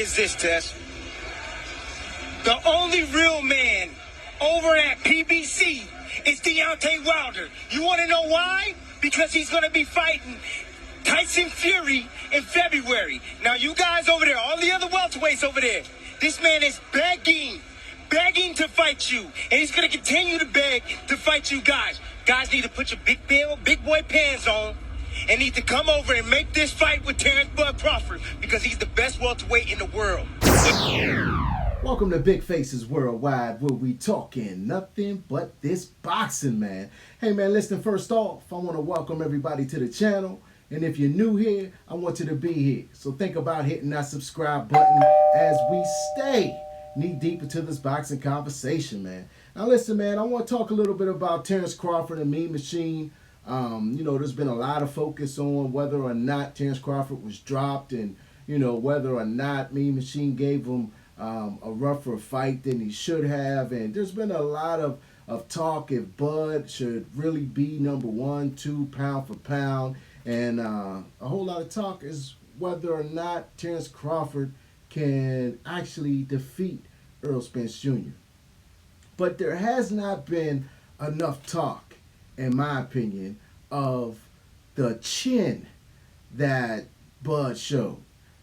is this, Tess. The only real man over at PBC is Deontay Wilder. You want to know why? Because he's going to be fighting Tyson Fury in February. Now, you guys over there, all the other welterweights over there, this man is begging to fight you. And he's going to continue to beg to fight you guys. Guys need to put your big boy pants on and need to come over and make this fight with Terence Crawford because he's the best welterweight in the world. Welcome to Big Faces Worldwide, where we talking nothing but this boxing, man. Hey, man, listen, first off, I want to welcome everybody to the channel. And if you're new here, I want you to be here. So think about hitting that subscribe button as we stay knee deep into this boxing conversation, man. Now, listen, man, I want to talk a little bit about Terence Crawford and Mean Machine. There's been a lot of focus on whether or not Terence Crawford was dropped and, whether or not Mean Machine gave him a rougher fight than he should have. And there's been a lot of talk if Bud should really be number 1, 2, pound for pound. And a whole lot of talk is whether or not Terence Crawford can actually defeat Errol Spence Jr. But there has not been enough talk, in my opinion, of the chin that Bud showed.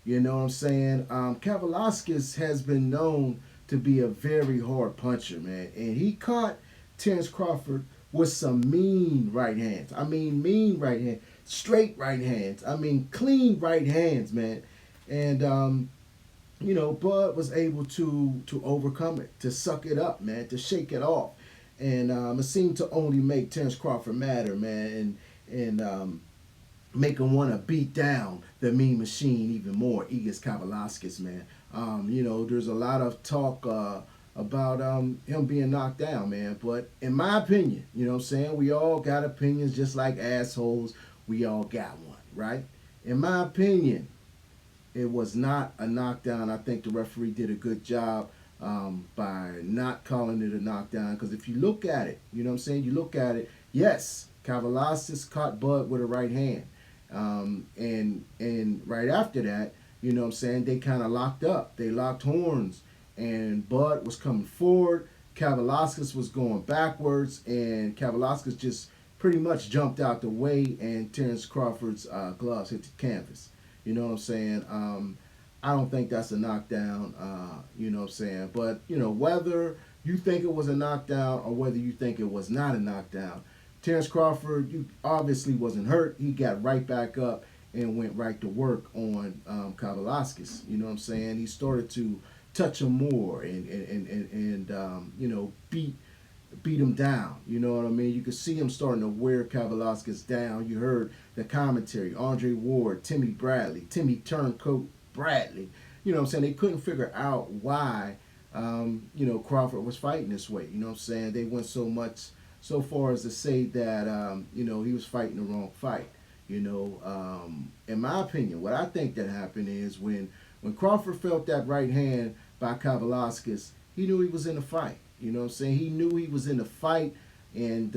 You know what I'm saying? Kavaliauskas has been known to be a very hard puncher, man. And he caught Terence Crawford with some mean right hands. I mean, mean right hands. Straight right hands. I mean, clean right hands, man. And, Bud was able to overcome it, to suck it up, man, to shake it off. And it seemed to only make Terence Crawford madder, man, and make him want to beat down the Mean Machine even more, Egidijus Kavaliauskas, man. There's a lot of talk about him being knocked down, man. But in my opinion, you know what I'm saying, we all got opinions just like assholes. We all got one, right? In my opinion, it was not a knockdown. I think the referee did a good job by not calling it a knockdown. Because if you look at it, you know what I'm saying, you look at it, yes, Kavaliauskas caught Bud with a right hand. And right after that, you know what I'm saying, they kind of locked up. They locked horns. And Bud was coming forward. Kavaliauskas was going backwards. And Kavaliauskas just pretty much jumped out the way. And Terence Crawford's gloves hit the canvas. You know what I'm saying? I don't think that's a knockdown, you know what I'm saying? But, whether you think it was a knockdown or whether you think it was not a knockdown, Terence Crawford, you obviously wasn't hurt. He got right back up and went right to work on Kavaliauskas. You know what I'm saying? He started to touch him more and beat him down. You know what I mean? You could see him starting to wear Kavaliauskas down. You heard the commentary, Andre Ward, Timmy Bradley, Timmy Turncoat Bradley. You know what I'm saying? They couldn't figure out why, Crawford was fighting this way. You know what I'm saying? They went so far as to say that, he was fighting the wrong fight. In my opinion, what I think that happened is when Crawford felt that right hand by Kavaliauskas, he knew he was in a fight. You know what I'm saying? He knew he was in the fight, and,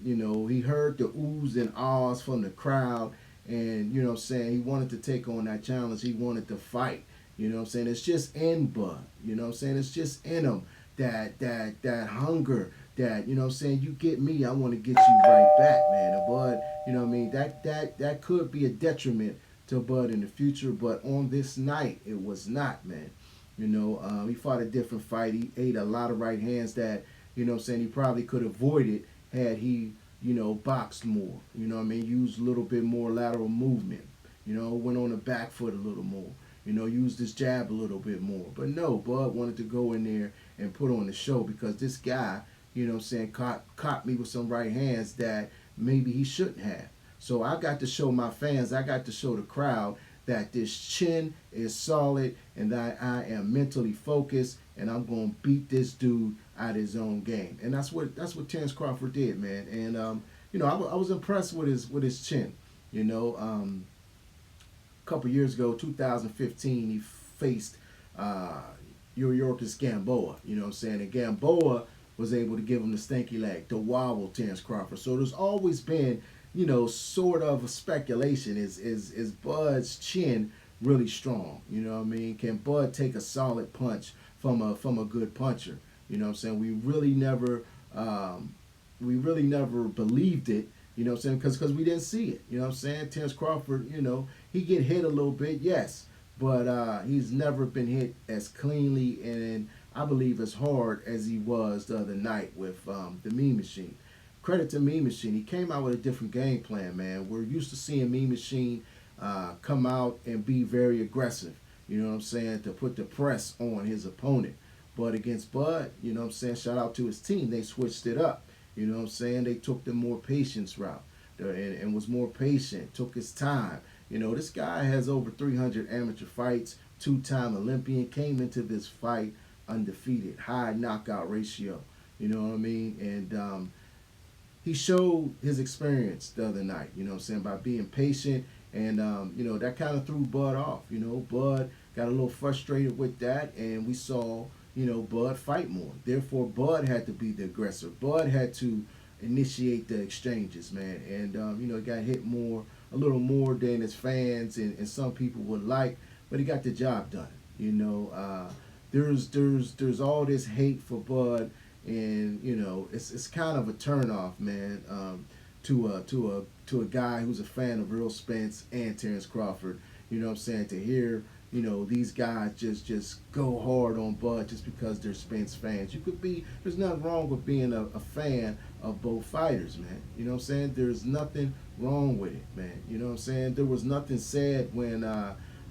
he heard the oohs and ahs from the crowd, and, you know what I'm saying, he wanted to take on that challenge. He wanted to fight. You know what I'm saying? It's just in Bud. You know what I'm saying? It's just in him, that hunger, that, you know what I'm saying, you get me, I want to get you right back, man. And Bud, you know what I mean, that could be a detriment to Bud in the future, but on this night, it was not, man. He fought a different fight. He ate a lot of right hands that, you know what I'm saying, he probably could avoid it had he, boxed more. You know what I mean? Used a little bit more lateral movement. Went on the back foot a little more. Used his jab a little bit more. But no, Bud wanted to go in there and put on the show because this guy, you know what I'm saying, caught me with some right hands that maybe he shouldn't have. So I got to show my fans, I got to show the crowd that this chin is solid and that I am mentally focused and I'm going to beat this dude out of his own game. And that's what Terence Crawford did, man. And, I was impressed with his chin. A couple years ago, 2015, he faced Egidijus Gamboa. You know what I'm saying? And Gamboa was able to give him the stinky leg, to wobble Terence Crawford. So there's always been, sort of a speculation. Is Bud's chin really strong. You know what I mean? Can Bud take a solid punch from a good puncher? You know what I'm saying? We really never believed it. You know what I'm saying? Because we didn't see it. You know what I'm saying? Terence Crawford, you know, he get hit a little bit, yes, but he's never been hit as cleanly and I believe as hard as he was the other night with the Mean Machine. Credit to Mean Machine. He came out with a different game plan, man. We're used to seeing Mean Machine come out and be very aggressive, you know what I'm saying, to put the press on his opponent. But against Bud, you know what I'm saying, shout out to his team, they switched it up. You know what I'm saying? They took the more patience route and was more patient, took his time. You know, this guy has over 300 amateur fights, two-time Olympian, came into this fight undefeated, high knockout ratio. You know what I mean? And he showed his experience the other night, you know what I'm saying, by being patient. And, you know, that kind of threw Bud off. You know, Bud got a little frustrated with that, and we saw, you know, Bud fight more. Therefore, Bud had to be the aggressor. Bud had to initiate the exchanges, man. And, you know, he got hit a little more than his fans and some people would like, but he got the job done. You know, there's all this hate for Bud, and, you know, it's kind of a turnoff, man, to a guy who's a fan of Real Spence and Terence Crawford. You know what I'm saying? To hear, you know, these guys just go hard on Bud just because they're Spence fans. There's nothing wrong with being a fan of both fighters, man. You know what I'm saying? There's nothing wrong with it, man. You know what I'm saying? There was nothing said when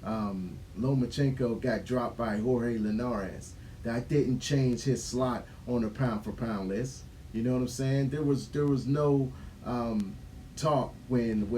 Lomachenko got dropped by Jorge Linares. That didn't change his slot on the pound-for-pound list. You know what I'm saying? There was no talk when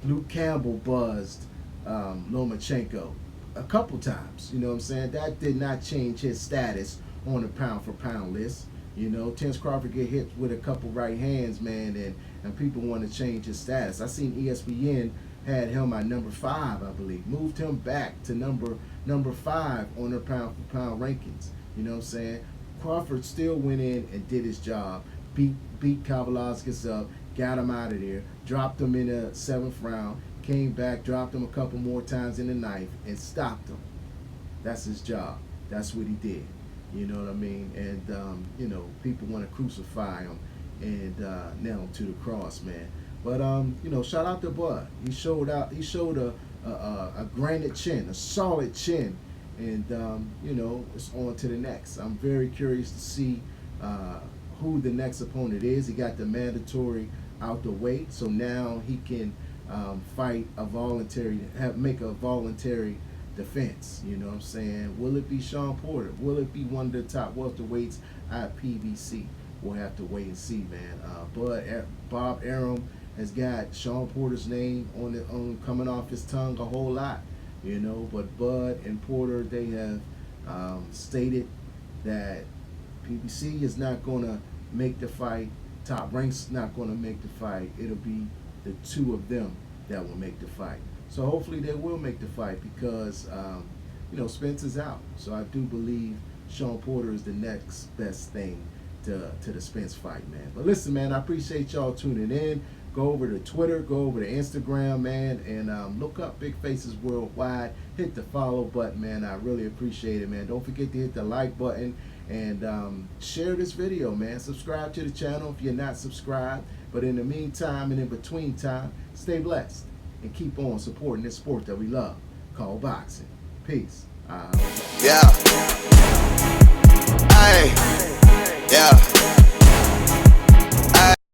Luke Campbell buzzed Lomachenko a couple times. You know what I'm saying? That did not change his status on the pound-for-pound list. You know, Terence Crawford get hit with a couple right hands, man, and people want to change his status. I seen ESPN had him at number 5, I believe. Moved him back to number 5 on their pound-for-pound rankings. You know what I'm saying? Crawford still went in and did his job. Beat Kavaliauskas up, got him out of there, dropped him in the 7th round, came back, dropped him a couple more times in the 9th, and stopped him. That's his job. That's what he did. You know what I mean? And, you know, people want to crucify him and nail him to the cross, man. But, you know, shout out to Bud. He showed a granite chin, a solid chin. And, you know, it's on to the next. I'm very curious to see who the next opponent is. He got the mandatory out the weight, so now he can fight make a voluntary defense. You know what I'm saying? Will it be Sean Porter? Will it be one of the top welterweights at PBC? We'll have to wait and see, man. Bob Arum has got Sean Porter's name on coming off his tongue a whole lot, you know. But Bud and Porter, they have stated that PBC is not going to make the fight. Top Rank's not going to make the fight. It'll be the two of them that will make the fight. So hopefully they will make the fight because, you know, Spence is out. So I do believe Sean Porter is the next best thing to the Spence fight, man. But listen, man, I appreciate y'all tuning in. Go over to Twitter, go over to Instagram, man, and look up Big Faces Worldwide. Hit the follow button, man. I really appreciate it, man. Don't forget to hit the like button and share this video, man. Subscribe to the channel if you're not subscribed. But in the meantime and in between time, stay blessed and keep on supporting this sport that we love called boxing. Peace. Yeah.